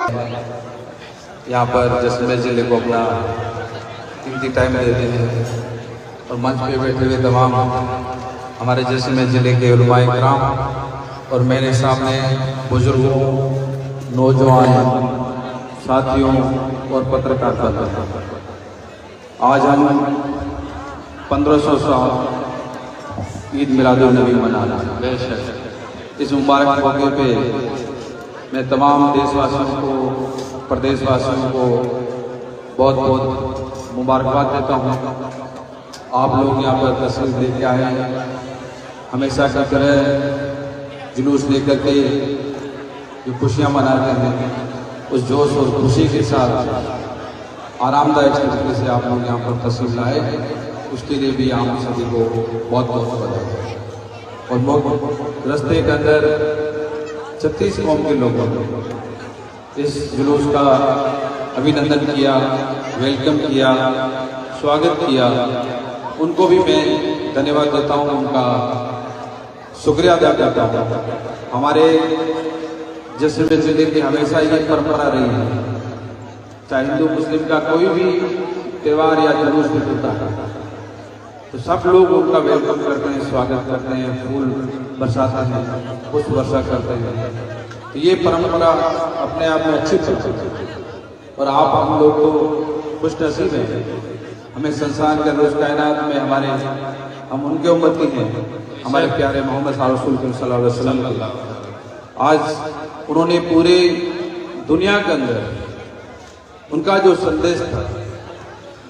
यहाँ पर जैसलमेर जिले को अपना कीमती टाइम देते हैं और मंच पे बैठे हुए तमाम हमारे जैसलमेर जिले के उलमाए किराम और मेरे सामने बुजुर्गों, नौजवान साथियों और पत्रकार बंधु, आज हम 1500 साल ईद मिलादुन्नबी मना रहे हैं। इस मुबारक मौके पे मैं तमाम देशवासियों को, प्रदेशवासियों को बहुत बहुत मुबारकबाद देता हूँ। आप लोग यहाँ पर तशरीफ लेके आए हैं, हमेशा की तरह जुलूस लेकर के जो खुशियाँ मनाते हैं, उस जोश और खुशी के साथ आरामदायक तरीके से आप लोग यहाँ पर तशरीफ लाए, उसके लिए भी आप सभी को बहुत बहुत बधाई। और रास्ते के अंदर 36 कौम के लोगों ने इस जुलूस का अभिनंदन किया, वेलकम किया, स्वागत किया, उनको भी मैं धन्यवाद देता हूँ, उनका शुक्रिया अदा करता हूँ। हमारे जैसलमेर जिले की हमेशा ये परंपरा रही है, चाहे हिंदू मुस्लिम का कोई भी त्यौहार या जुलूस भी होता है तो सब लोग उनका वेलकम करते हैं, स्वागत करते हैं, फूल बरसाते हैं, पुष्प वर्षा करते हैं। तो ये परंपरा अपने आप में अच्छी चलती है और आप हम लोग तो खुश नसीब हैं। हमें संसार के रोज कायनात में हम उनके उम्मती हैं, हमारे प्यारे मोहम्मद सल्लल्लाहु अलैहि वसल्लम के। आज उन्होंने पूरे दुनिया के अंदर उनका जो संदेश था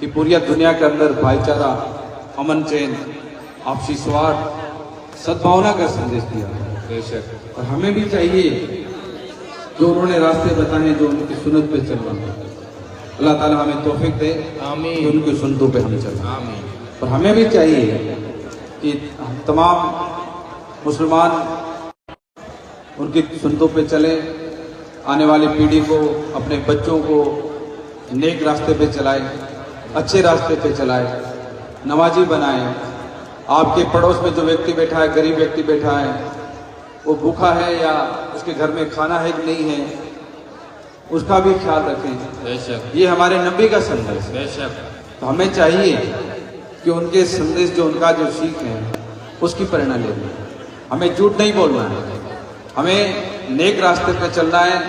कि पूरी दुनिया के अंदर भाईचारा, अमन चैन, आपसी स्वार्थ, सद्भावना का संदेश दिया। बेशक, और हमें भी चाहिए जो उन्होंने रास्ते बताए, जो उनकी सुन्नत पे चलना। अल्लाह ताला हमें तौफीक दे, आमीन, उनकी सुन्नतों पे हमें चलना। आमीन। और हमें भी चाहिए कि तमाम मुसलमान उनकी सुन्नतों पे चले, आने वाली पीढ़ी को, अपने बच्चों को नेक रास्ते पे चलाए, अच्छे रास्ते पे चलाए, नमाजी बनाए। आपके पड़ोस में जो व्यक्ति बैठा है, गरीब व्यक्ति बैठा है, वो भूखा है या उसके घर में खाना है कि नहीं है, उसका भी ख्याल रखें। ये हमारे नबी का संदेश है। तो हमें चाहिए कि उनके संदेश, जो उनका जो सीख है, उसकी प्रेरणा लेनी। हमें झूठ नहीं बोलना है, हमें नेक रास्ते पे चलना है,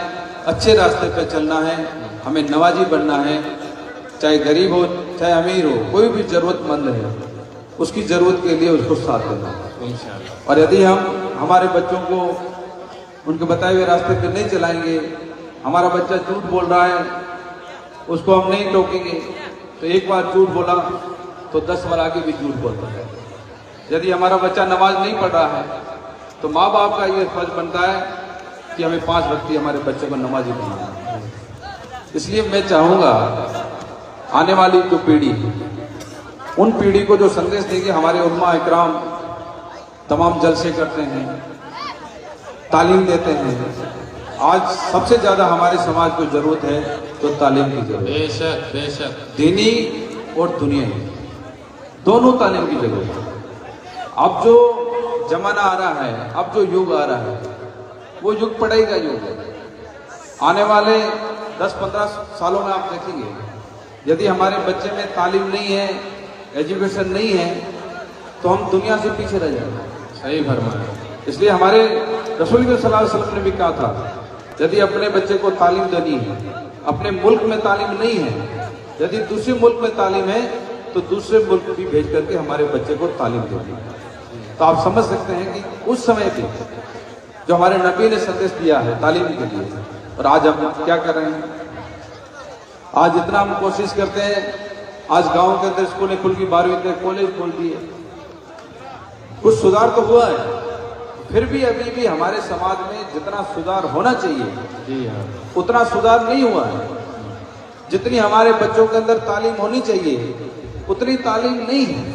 अच्छे रास्ते पे चलना है, हमें नवाजी बनना है। चाहे गरीब हो, चाहे अमीर हो, कोई भी जरूरतमंद है, उसकी जरूरत के लिए उसको साथ देना। और यदि हम हमारे बच्चों को उनके बताए हुए रास्ते पे नहीं चलाएंगे, हमारा बच्चा झूठ बोल रहा है, उसको हम नहीं टोकेंगे, तो एक बार झूठ बोला तो 10 बार आगे भी झूठ बोलता है। यदि हमारा बच्चा नमाज नहीं पढ़ रहा है तो माँ बाप का ये फर्ज बनता है कि हमें 5 वक्त हमारे बच्चे को नमाजी बनाना है। इसलिए मैं चाहूँगा आने वाली जो पीढ़ी, उन पीढ़ी को जो संदेश देंगे, हमारे उलमा इकराम तमाम जलसे करते हैं, तालीम देते हैं। आज सबसे ज्यादा हमारे समाज को जरूरत है तो तालीम की जरूरत है। बेशक बेशक, दीनी और दुनियावी दोनों तालीम की जरूरत है। अब जो जमाना आ रहा है, अब जो युग आ रहा है, वो युग पढ़ाई का युग है। आने वाले 10-15 सालों में आप देखेंगे, यदि हमारे बच्चे में तालीम नहीं है, एजुकेशन नहीं है, तो हम दुनिया से पीछे रह जाएंगे। सही फरमाया। इसलिए हमारे रसूल सल्लल्लाहु अलैहि वसल्लम ने भी कहा था, यदि अपने बच्चे को तालीम देनी है, अपने मुल्क में तालीम नहीं है, यदि दूसरे मुल्क में तालीम है, तो दूसरे मुल्क भी भेज करके हमारे बच्चे को तालीम देनी है। तो आप समझ सकते हैं कि उस समय पे जो हमारे नबी ने संदेश दिया है तालीम के लिए, और आज हम क्या कर रहे हैं। आज इतना हम कोशिश करते हैं, आज गांव के अंदर स्कूलें खुल गई, 12वीं तक कॉलेज खोल दिए, कुछ सुधार तो हुआ है, फिर भी अभी भी हमारे समाज में जितना सुधार होना चाहिए, जी हाँ, उतना सुधार नहीं हुआ है। जितनी हमारे बच्चों के अंदर तालीम होनी चाहिए, उतनी तालीम नहीं है।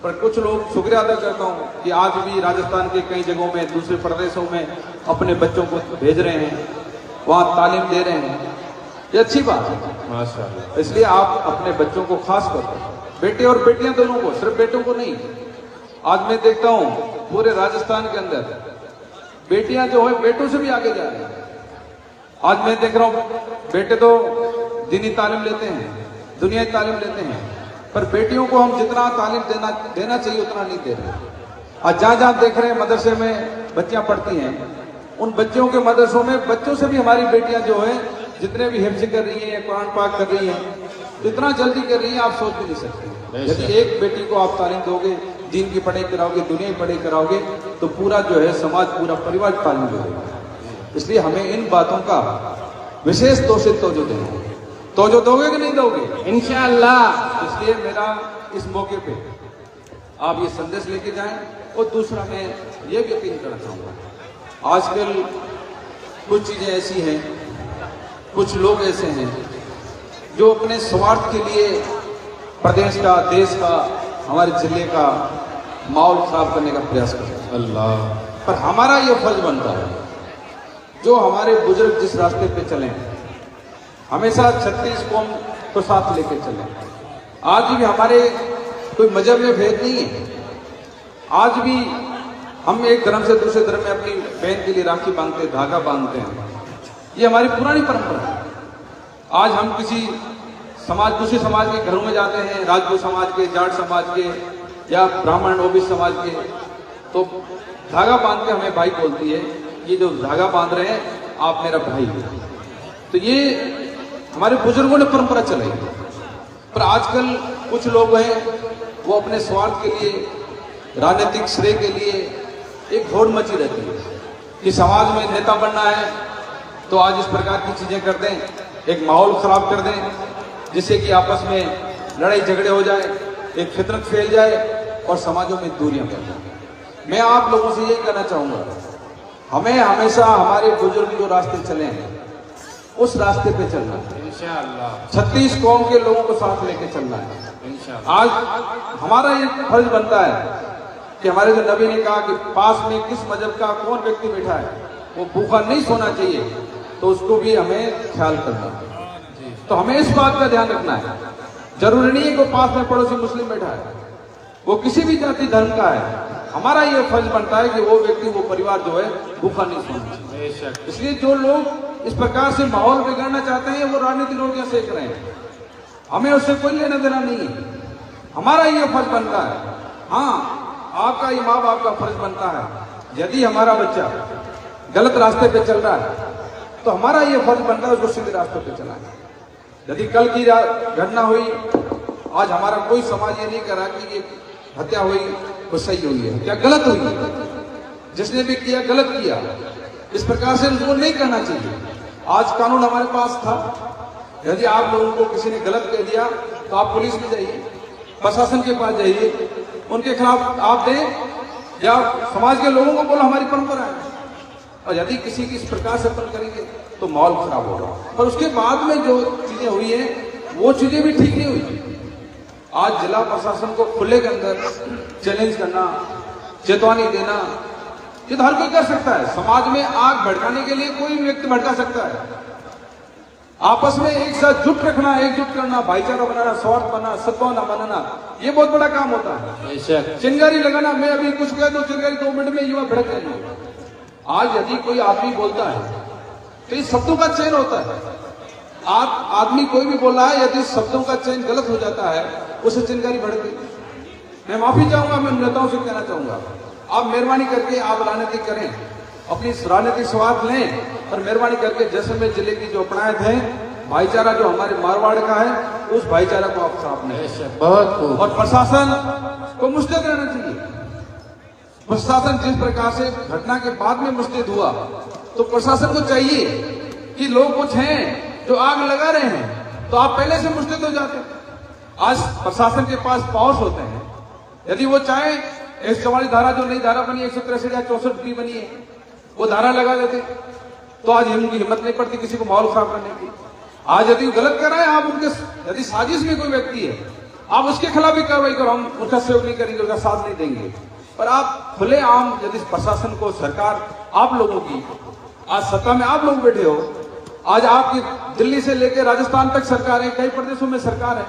पर कुछ लोग, शुक्रिया अदा करता हूँ कि आज भी राजस्थान के कई जगहों में, दूसरे प्रदेशों में अपने बच्चों को भेज रहे हैं, वहाँ तालीम दे रहे हैं। ये अच्छी बात है, माशाअल्लाह। इसलिए आप अपने बच्चों को खास कर, बेटे और बेटियां दोनों को, सिर्फ बेटों को नहीं। आज मैं देखता हूँ पूरे राजस्थान के अंदर बेटियां जो है बेटों से भी आगे जा रही हैं। आज मैं देख रहा हूँ बेटे तो दीनी तालीम लेते हैं, दुनियाई तालीम लेते हैं, पर बेटियों को हम जितना तालीम देना चाहिए उतना नहीं दे रहे। आज जहाँ जहाँ देख रहे हैं मदरसे में बच्चियां पढ़ती हैं, उन बच्चों के मदरसों में बच्चों से भी हमारी बेटियां जो है जितने भी हिफ्ज कर रही हैं, कुरान पाक कर रही हैं, तो इतना जल्दी कर रही हैं आप सोच भी नहीं सकते। यदि एक बेटी को आप तालीम दोगे, दीन की पढ़ाई कराओगे, दुनिया की पढ़ाई कराओगे, तो पूरा जो है समाज, पूरा परिवार तालीम देगा। इसलिए हमें इन बातों का विशेष तवज्जो देना है। तवज्जो दोगे कि नहीं दोगे? इंशाअल्लाह। इसलिए मेरा इस मौके पे आप ये संदेश लेके जाएं। और दूसरा मैं ये भी अपील करना चाहूँगा, आजकल कुछ चीज़ें ऐसी हैं, कुछ लोग ऐसे हैं जो अपने स्वार्थ के लिए प्रदेश का, देश का, हमारे जिले का माहौल खराब करने का प्रयास करते हैं। अल्लाह। पर हमारा ये फर्ज बनता है, जो हमारे बुजुर्ग जिस रास्ते पे चले हमेशा 36 कौम को साथ लेके चले। आज भी हमारे कोई मजहब में भेद नहीं है। आज भी हम एक धर्म से दूसरे धर्म में अपनी बहन के लिए राखी बांधते, धागा बांधते हैं। ये हमारी पुरानी परंपरा है। आज हम किसी समाज, दूसरे समाज के घरों में जाते हैं, राजपूत समाज के, जाट समाज के या ब्राह्मण ओबीसी समाज के, तो धागा बांध के हमें भाई बोलती है, ये जो धागा बांध रहे हैं आप मेरा भाई हो। तो ये हमारे बुजुर्गों ने परंपरा चलाई। पर आजकल कुछ लोग हैं वो अपने स्वार्थ के लिए, राजनीतिक श्रेय के लिए एक होड़ मची रहती है कि समाज में नेता बनना है तो आज इस प्रकार की चीजें कर दें, एक माहौल खराब कर दें जिससे कि आपस में लड़ाई झगड़े हो जाए, एक फितरत फैल जाए और समाजों में दूरियां पैदा हो। मैं आप लोगों से यही कहना चाहूंगा, हमें हमेशा हमारे बुजुर्ग जो रास्ते चले हैं उस रास्ते पे चलना है इंशाअल्लाह। 36 कौम के लोगों को साथ लेके चलना है इंशाअल्लाह। आज हमारा ये फर्ज बनता है कि हमारे जो नबी ने कहा कि पास में किस मजहब का कौन व्यक्ति बैठा है वो भूखा नहीं सोना चाहिए, तो उसको भी हमें ख्याल करना है। तो हमें इस बात का ध्यान रखना है। जरूरी नहीं है कि पास में पड़ोसी मुस्लिम बैठा है, वो किसी भी जाति धर्म का है, हमारा ये फर्ज बनता है कि वो व्यक्ति, वो परिवार जो है भूखा नहीं सोना चाहिए। इसलिए जो लोग इस प्रकार से माहौल बिगाड़ना चाहते हैं वो राजनीतिक रोटियां सेक रहे हैं, हमें उससे कोई लेना देना नहीं है। हमारा ये फर्ज बनता है, हाँ आपका ही माँ बाप का फर्ज बनता है, यदि हमारा बच्चा गलत रास्ते पे चल रहा है तो हमारा ये फर्ज बनता है उसको सीधे रास्ते पे चलाना। यदि कल की घटना हुई, आज हमारा कोई समाज ये नहीं करा कि ये हत्या हुई वो सही हुई है, क्या गलत हुई है, जिसने भी किया गलत किया, इस प्रकार से उनको नहीं करना चाहिए। आज कानून हमारे पास था, यदि आप लोगों को किसी ने गलत कह दिया तो आप पुलिस में जाइए, प्रशासन के पास जाइए, उनके खिलाफ आप दें या समाज के लोगों को बोलो हमारी परंपरा है। और यदि किसी की इस प्रकार से अपन करेंगे तो माहौल खराब होगा। पर उसके बाद में जो चीजें हुई हैं वो चीजें भी ठीक नहीं हुई। आज जिला प्रशासन को खुले के अंदर चैलेंज करना, चेतावनी देना, ये तो हर कोई कर सकता है। समाज में आग भड़काने के लिए कोई व्यक्ति भड़का सकता है। आपस में एक साथ जुट रखना, एकजुट करना, भाईचारा बनाना, स्वार्थ बनाना, सद्भावना बनाना, ये बहुत बड़ा काम होता है। चिंगारी लगाना, मैं अभी कुछ कह दूं चिंगारी 2 मिनट में युवा भड़क जाएंगे। आज यदि कोई आदमी बोलता है तो इस शब्दों का चयन होता है। आदमी कोई भी बोल रहा है, यदि शब्दों का चयन गलत हो जाता है उसे चिंगारी भड़क गई। मैं माफी चाहूंगा, मैं नेताओं से कहना चाहूंगा, आप मेहरबानी करके आप राजनीति करें, अपनी राजनीतिक स्वार्थ लें, पर मेहरबानी करके जैसलमेर जिले की जो अपनायत है, भाईचारा जो हमारे मारवाड़ का है, उस भाईचारा को आप साफ नहीं। बहुत। और प्रशासन को मुस्तैद रहना चाहिए। प्रशासन जिस प्रकार से घटना के बाद में मुस्तैद हुआ, तो प्रशासन को चाहिए कि लोग कुछ हैं जो आग लगा रहे हैं तो आप पहले से मुस्तैद हो जाते। आज प्रशासन के पास पावर्स होते हैं, यदि वो चाहे 144 धारा जो नई धारा बनी 163 या 64 भी बनी है, वो धारा लगा देते तो आज उनकी हिम्मत नहीं पड़ती किसी को माहौल खराब करने की। आज यदि गलत कर रहे हैं आप, उनके यदि साजिश में कोई व्यक्ति है, आप उसके खिलाफ भी कार्रवाई करो, हम उसका सहयोग नहीं करेंगे, उसका साथ नहीं देंगे। पर आप खुले आम यदि प्रशासन को, सरकार आप लोगों की, आज सत्ता में आप लोग बैठे हो, आज आपकी दिल्ली से लेकर राजस्थान तक सरकार है, कई प्रदेशों में सरकार है,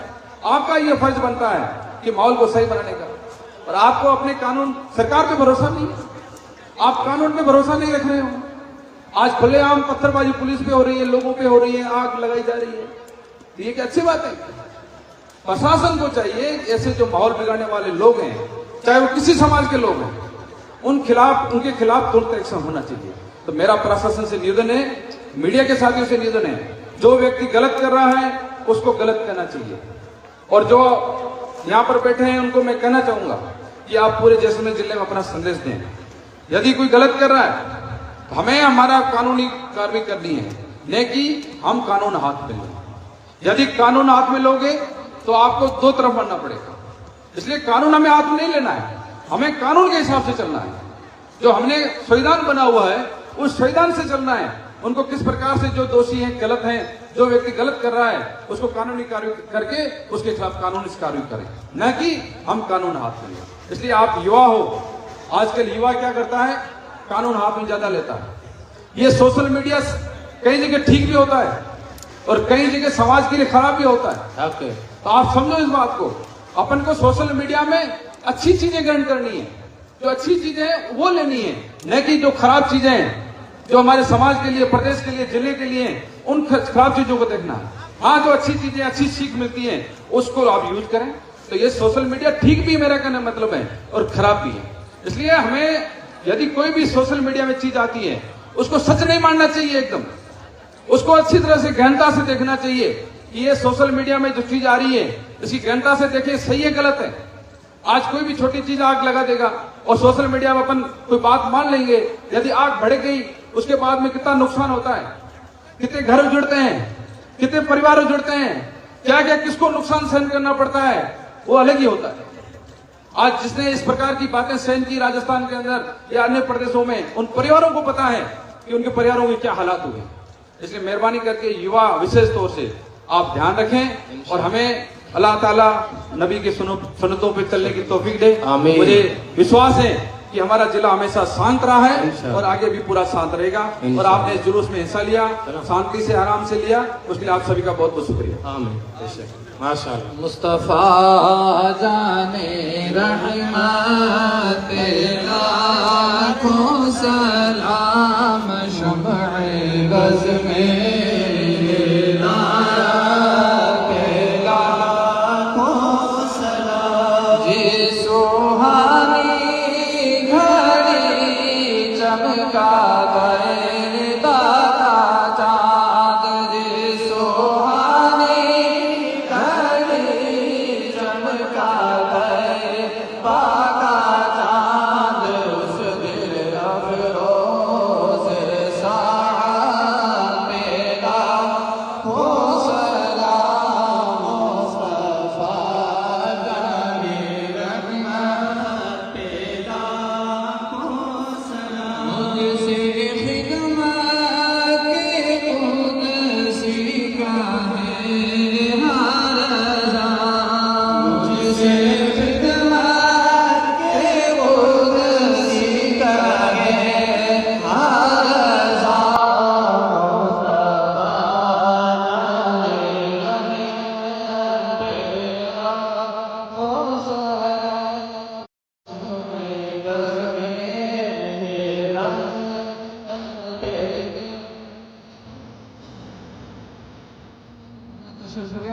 आपका यह फर्ज बनता है कि माहौल को सही बनाने का। और आपको अपने कानून, सरकार पे भरोसा नहीं है, आप कानून पे भरोसा नहीं रख रहे हो, आज खुलेआम पत्थरबाजी पुलिस पे हो रही है, लोगों पे हो रही है, आग लगाई जा रही है। तो ये क्या अच्छी बात है? प्रशासन को चाहिए ऐसे जो माहौल बिगाड़ने वाले लोग हैं, चाहे वो किसी समाज के लोग हैं, उनके खिलाफ तुरंत एक्शन होना चाहिए। तो मेरा प्रशासन से निवेदन है, मीडिया के साथियों से निवेदन है, जो व्यक्ति गलत कर रहा है उसको गलत कहना चाहिए। और जो यहां पर बैठे हैं उनको मैं कहना चाहूंगा कि आप पूरे जैसलमेर जिले में अपना संदेश दें। यदि कोई गलत कर रहा है तो हमें हमारा कानूनी कार्रवाई करनी है, नहीं कि हम कानून हाथ में लें। यदि कानून हाथ में लोगे तो आपको दो तरफ बढ़ना पड़ेगा। इसलिए कानून हमें हाथ में नहीं लेना है, हमें कानून के हिसाब से चलना है। जो हमने संविधान बना हुआ है उस संविधान से चलना है। उनको किस प्रकार से जो दोषी हैं, गलत हैं, जो व्यक्ति गलत कर रहा है उसको कानूनी कार्रवाई करके उसके खिलाफ कानूनी कार्रवाई करें, न कि हम कानून हाथ में लें। इसलिए आप युवा हो, आजकल युवा क्या करता है, कानून हाथ में ज्यादा लेता है। ये सोशल मीडिया कई जगह ठीक भी होता है और कई जगह समाज के लिए खराब भी होता है। तो आप समझो इस बात को, अपन को सोशल मीडिया में अच्छी चीजें ग्रहण करनी है, जो अच्छी चीजें हैं वो लेनी है, न कि जो खराब चीजें हैं जो हमारे समाज के लिए, प्रदेश के लिए, जिले के लिए, उन खराब चीजों को देखना है। हाँ, जो अच्छी चीजें, अच्छी सीख मिलती है उसको आप यूज करें। तो ये सोशल मीडिया ठीक भी मेरा कहने मतलब है और खराब भी है। इसलिए हमें यदि कोई भी सोशल मीडिया में चीज आती है उसको सच नहीं मानना चाहिए, एकदम उसको अच्छी तरह से गहनता से देखना चाहिए कि ये सोशल मीडिया में जो चीज आ रही है इसकी गहनता से देखें, सही है गलत है। आज कोई भी छोटी चीज आग लगा देगा और सोशल मीडिया में अपन कोई बात मान लेंगे, यदि आग भड़क गई उसके बाद में कितना नुकसान होता है, कितने घर जुड़ते हैं, कितने परिवार जुड़ते हैं, क्या क्या किसको नुकसान सहन करना पड़ता है, वो अलग ही होता है। आज जिसने इस प्रकार की बातें सहन की राजस्थान के अंदर या अन्य प्रदेशों में, उन परिवारों को पता है कि उनके परिवारों के क्या हालात हुए। इसलिए मेहरबानी करके युवा विशेष तौर से आप ध्यान रखें और हमें अल्लाह ताला नबी के सुन्नतों पे चलने की तौफीक दे। मुझे विश्वास है कि हमारा जिला हमेशा शांत रहा है और आगे भी पूरा शांत रहेगा। और आपने जुलूस में हिस्सा लिया, शांति से, आराम से लिया, उसके लिए आप सभी का बहुत बहुत शुक्रिया। माशाअल्लाह। मुस्तफा जाने रहमत लाखों सलाम, शम्अ गज़ में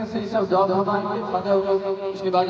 सही सब जवाब उसके बाद